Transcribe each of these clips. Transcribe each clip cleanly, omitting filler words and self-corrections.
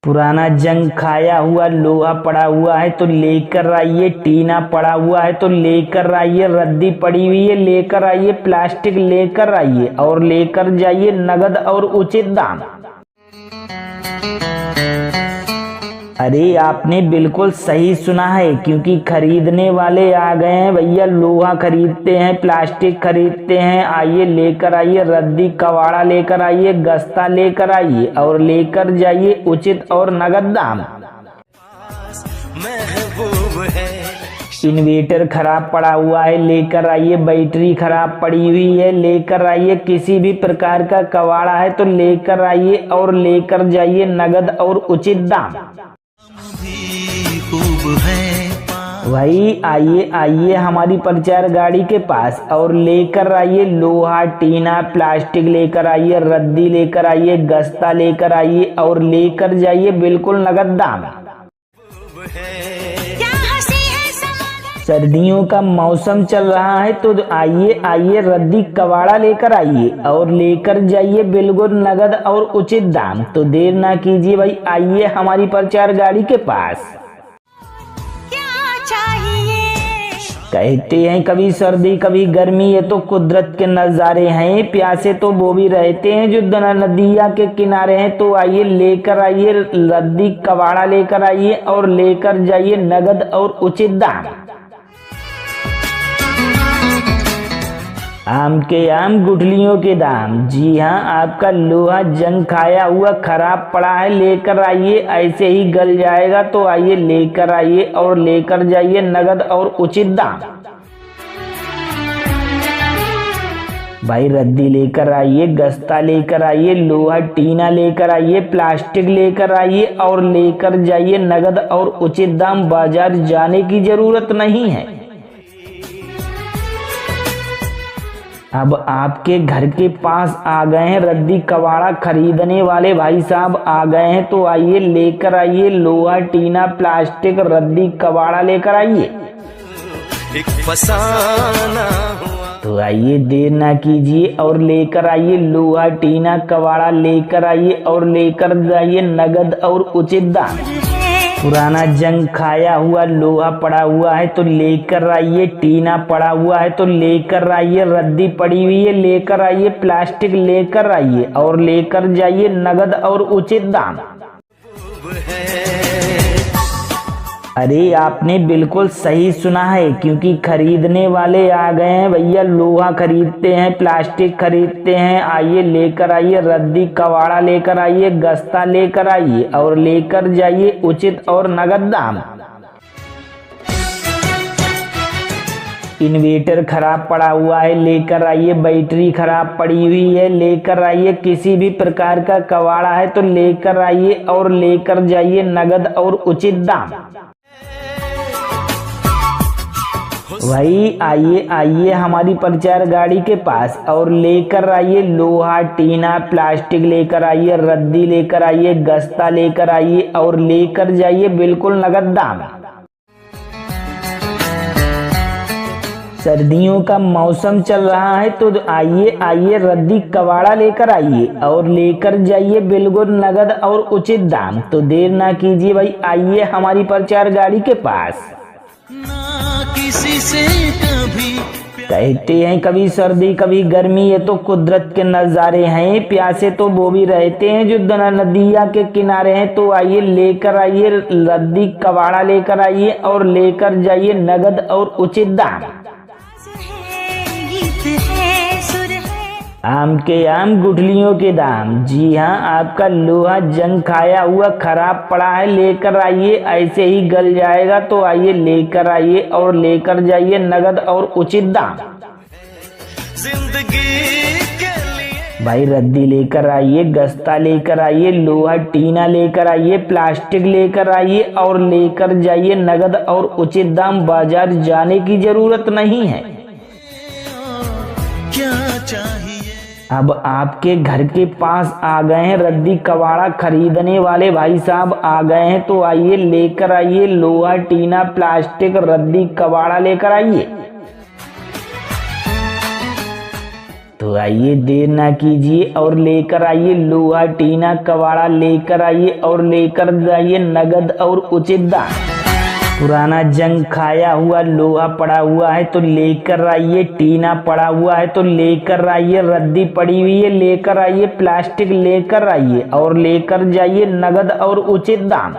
पुराना जंग खाया हुआ लोहा पड़ा हुआ है तो लेकर आइए, टीना पड़ा हुआ है तो लेकर आइए, रद्दी पड़ी हुई है लेकर आइए, प्लास्टिक लेकर आइए और लेकर जाइए नगद और उचित दाम। अरे आपने बिल्कुल सही सुना है, क्योंकि खरीदने वाले आ गए हैं भैया। लोहा खरीदते हैं, प्लास्टिक खरीदते हैं, आइए लेकर आइए, रद्दी कवाड़ा लेकर आइए, गस्ता लेकर आइए और लेकर जाइए उचित और नगद दाम। इन्वर्टर खराब पड़ा हुआ है लेकर आइए, बैटरी खराब पड़ी हुई है लेकर आइए, किसी भी प्रकार का कवाड़ा है तो लेकर आइए और लेकर जाइए नगद और उचित दाम। वही आइए आइए हमारी प्रचार गाड़ी के पास और लेकर आइए लोहा, टीना, प्लास्टिक लेकर आइए, रद्दी लेकर आइए, गस्ता लेकर आइए और लेकर जाइए बिल्कुल नगद दाम। सर्दियों का मौसम चल रहा है तो आइए आइए रद्दी कवाड़ा लेकर आइए और लेकर जाइए बिल्कुल नगद और उचित दाम। तो देर ना कीजिए भाई, आइए हमारी प्रचार गाड़ी के पास। कहते हैं कभी सर्दी कभी गर्मी, ये तो कुदरत के नजारे हैं। प्यासे तो वो भी रहते हैं जो नदिया के किनारे हैं। तो आइए लेकर आइए रद्दी कवाड़ा लेकर आइए और लेकर जाइए नगद और उचित दाम। आम के आम गुठलियों के दाम। जी हाँ, आपका लोहा जंग खाया हुआ खराब पड़ा है लेकर आइए, ऐसे ही गल जाएगा। तो आइए लेकर आइए और लेकर जाइए नगद और उचित दाम। भाई रद्दी लेकर आइए, गस्ता लेकर आइए, लोहा टीना लेकर आइए, प्लास्टिक लेकर आइए और लेकर जाइए नगद और उचित दाम। बाजार जाने की जरूरत नहीं है। अब आपके घर के पास आ गए हैं रद्दी कवाड़ा खरीदने वाले भाई साहब आ गए हैं। तो आइए लेकर आइए लोहा, टीना, प्लास्टिक, रद्दी कवाड़ा लेकर आइए। एक फसाना तो आइए देर ना कीजिए और लेकर आइए लोहा, टीना, कवाड़ा लेकर आइए और लेकर जाइए नगद और उचित दाम। पुराना जंग खाया हुआ लोहा पड़ा हुआ है तो लेकर आइए, टीना पड़ा हुआ है तो लेकर आइए, रद्दी पड़ी हुई है लेकर आइए, प्लास्टिक लेकर आइए और लेकर जाइए नगद और उचित दाम। अरे आपने बिल्कुल सही सुना है, क्योंकि खरीदने वाले आ गए हैं भैया। लोहा खरीदते हैं, प्लास्टिक खरीदते हैं, आइए लेकर आइए, रद्दी कवाड़ा लेकर आइए, गस्ता लेकर आइए और लेकर जाइए उचित और नगद दाम। इन्वर्टर खराब पड़ा हुआ है लेकर आइए, बैटरी खराब पड़ी हुई है लेकर आइए, किसी भी प्रकार का कवाड़ा है तो लेकर आइए और लेकर जाइए नगद और उचित दाम। वही आइए आइए हमारी प्रचार गाड़ी के पास और लेकर आइए लोहा, टीना, प्लास्टिक लेकर आइए, रद्दी लेकर आइए, गस्ता लेकर आइए और लेकर जाइए बिल्कुल नगद दाम। सर्दियों का मौसम चल रहा है तो आइए आइए रद्दी कवाड़ा लेकर आइए और लेकर जाइए बिल्कुल नगद और उचित दाम। तो देर ना कीजिए भाई, आइए हमारी प्रचार गाड़ी के पास। किसी से कभी कहते हैं कभी सर्दी कभी गर्मी, ये तो कुदरत के नजारे हैं। प्यासे तो वो भी रहते हैं जो नदिया के किनारे हैं। तो आइए लेकर आइए रद्दी कवाड़ा लेकर आइए और लेकर जाइए नगद और उचित दाम। आम के आम गुठलियों के दाम। जी हाँ, आपका लोहा जंग खाया हुआ खराब पड़ा है लेकर आइए, ऐसे ही गल जाएगा। तो आइए लेकर आइए और लेकर जाइए नगद और उचित दाम। भाई रद्दी लेकर आइए, गस्ता लेकर आइए, लोहा टीना लेकर आइए, प्लास्टिक लेकर आइए और लेकर जाइए नगद और उचित दाम। बाजार जाने की जरूरत नहीं है। क्या चाहिए? अब आपके घर के पास आ गए हैं रद्दी कवाड़ा खरीदने वाले भाई साहब आ गए हैं। तो आइए लेकर आइए लोहा, टीना, प्लास्टिक, रद्दी कवाड़ा लेकर आइए। तो आइए देर ना कीजिए और लेकर आइए लोहा टीना कबाड़ा, लेकर आइए और लेकर जाइए नगद और उचित दाम। पुराना जंग खाया हुआ लोहा पड़ा हुआ है तो लेकर आइए, टीना पड़ा हुआ है तो लेकर आइए, रद्दी पड़ी हुई है लेकर आइए, प्लास्टिक लेकर आइए और लेकर जाइए नगद और उचित दाम।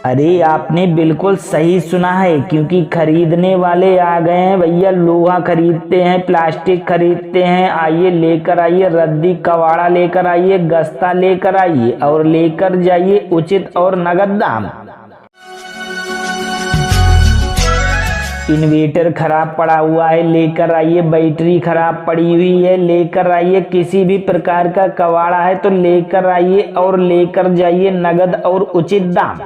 अरे आपने बिल्कुल सही सुना है, क्योंकि खरीदने वाले आ गए हैं भैया। लोहा खरीदते हैं, प्लास्टिक खरीदते हैं, आइए लेकर आइए, रद्दी कबाड़ा लेकर आइए, गस्ता लेकर आइए और लेकर जाइए उचित और नगद दाम। इन्वर्टर खराब पड़ा हुआ है लेकर आइए, बैटरी खराब पड़ी हुई है लेकर आइए, किसी भी प्रकार का कबाड़ा है तो लेकर आइए और लेकर जाइए नगद और उचित दाम।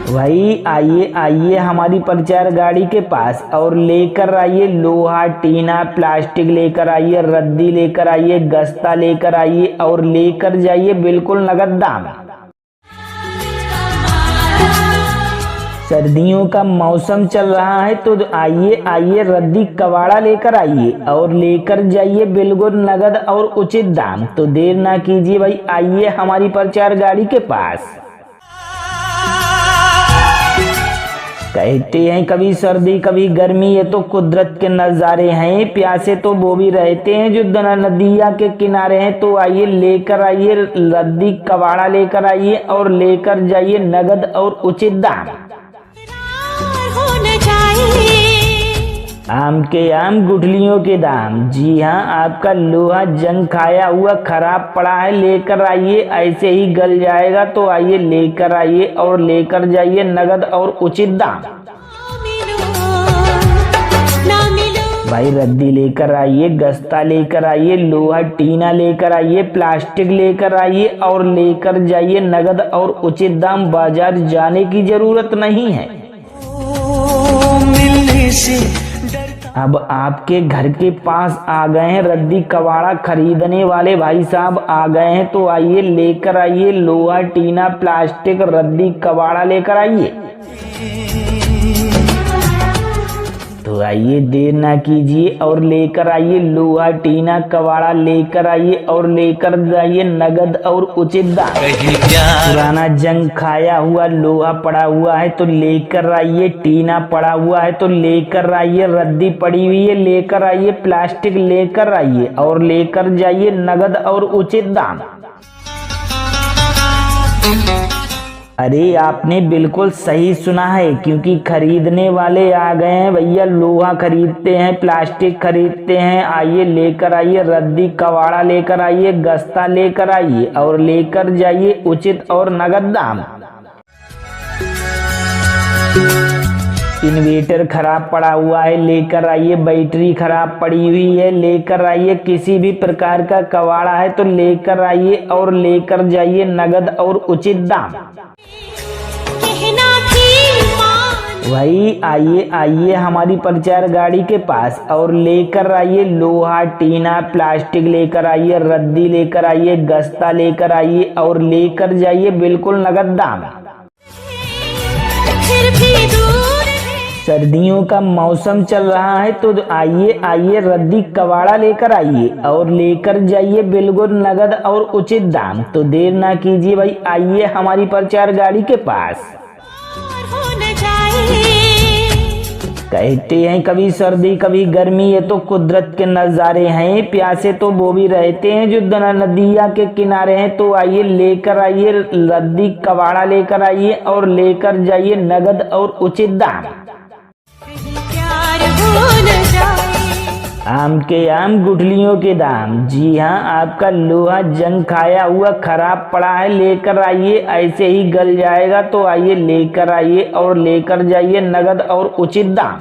भाई आइए आइए हमारी प्रचार गाड़ी के पास और लेकर आइए लोहा टीना प्लास्टिक लेकर आइए, रद्दी लेकर आइए, गस्ता लेकर आइए और लेकर जाइए बिल्कुल नगद दाम। सर्दियों का मौसम चल रहा है तो आइए आइए रद्दी कबाड़ा लेकर आइए और लेकर जाइए बिल्कुल नगद और उचित दाम। तो देर ना कीजिए भाई, आइए हमारी प्रचार गाड़ी के पास। कहते हैं कभी सर्दी कभी गर्मी, ये तो कुदरत के नज़ारे हैं, प्यासे तो वो भी रहते हैं जो नदिया के किनारे हैं। तो आइए लेकर आइए रद्दी कबाड़ा लेकर आइए और लेकर जाइए नगद और उचित दाम। आम के आम गुठलियों के दाम। जी हाँ, आपका लोहा जंग खाया हुआ खराब पड़ा है लेकर आइए, ऐसे ही गल जाएगा। तो आइए लेकर आइए और लेकर जाइए नगद और उचित दाम। भाई रद्दी लेकर आइए, गस्ता लेकर आइए, लोहा टीना लेकर आइए, प्लास्टिक लेकर आइए और लेकर जाइए नगद और उचित दाम। बाजार जाने की जरूरत नहीं है। अब आपके घर के पास आ गए हैं रद्दी कबाड़ा खरीदने वाले भाई साहब आ गए हैं। तो आइए लेकर आइए लोहा टीना प्लास्टिक रद्दी कबाड़ा लेकर आइए। तो आइए देर ना कीजिए और लेकर आइए लोहा टीना कबाड़ा, लेकर आइए और लेकर जाइए नगद और उचित दाम। पुराना जंग खाया हुआ लोहा पड़ा हुआ है तो लेकर आइए, टीना पड़ा हुआ है तो लेकर आइए, रद्दी पड़ी हुई है लेकर आइए, प्लास्टिक लेकर आइए और लेकर जाइए नगद और उचित दाम। अरे आपने बिल्कुल सही सुना है, क्योंकि खरीदने वाले आ गए हैं भैया। लोहा खरीदते हैं, प्लास्टिक खरीदते हैं, आइए लेकर आइए, रद्दी कबाड़ा लेकर आइए, गस्ता लेकर आइए और लेकर जाइए उचित और नगद दाम। इन्वर्टर खराब पड़ा हुआ है लेकर आइए, बैटरी खराब पड़ी हुई है लेकर आइए, किसी भी प्रकार का कबाड़ा है तो लेकर आइए और लेकर जाइए नगद और उचित दाम। भाई आइए आइए हमारी प्रचार गाड़ी के पास और लेकर आइए लोहा टीना प्लास्टिक लेकर आइए, रद्दी लेकर आइए, गस्ता लेकर आइए और लेकर जाइए बिल्कुल नगद दाम। सर्दियों का मौसम चल रहा है तो आइए आइए रद्दी कबाड़ा लेकर आइए और लेकर जाइए बिल्कुल नगद और उचित दाम। तो देर ना कीजिए भाई, आइए हमारी प्रचार गाड़ी के पास। कहते हैं कभी सर्दी कभी गर्मी, ये तो कुदरत के नज़ारे हैं, प्यासे तो वो भी रहते हैं जो नदिया के किनारे हैं। तो आइए लेकर आइए रद्दी कबाड़ा लेकर आइए और लेकर जाइए नगद और उचित दाम। आम के आम गुठलियों के दाम। जी हाँ, आपका लोहा जंग खाया हुआ खराब पड़ा है लेकर आइए, ऐसे ही गल जाएगा। तो आइए लेकर आइए और लेकर जाइए नगद और उचित दाम।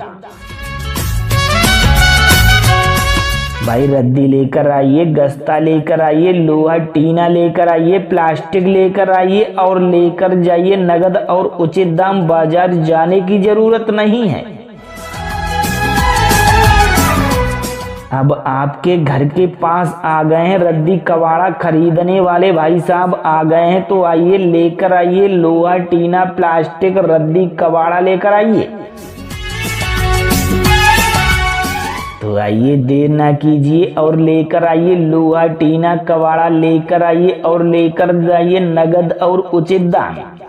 भाई रद्दी लेकर आइए, गस्ता लेकर आइए, लोहा टीना लेकर आइए, प्लास्टिक लेकर आइए और लेकर जाइए नगद और उचित दाम। बाजार जाने की जरूरत नहीं है। अब आपके घर के पास आ गए हैं रद्दी कबाड़ा खरीदने वाले भाई साहब आ गए हैं। तो आइए लेकर आइए लोहा टीना प्लास्टिक रद्दी कबाड़ा लेकर आइए। तो आइए देर ना कीजिए और लेकर आइए लोहा टीना कबाड़ा, लेकर आइए और लेकर जाइए नगद और उचित दाम।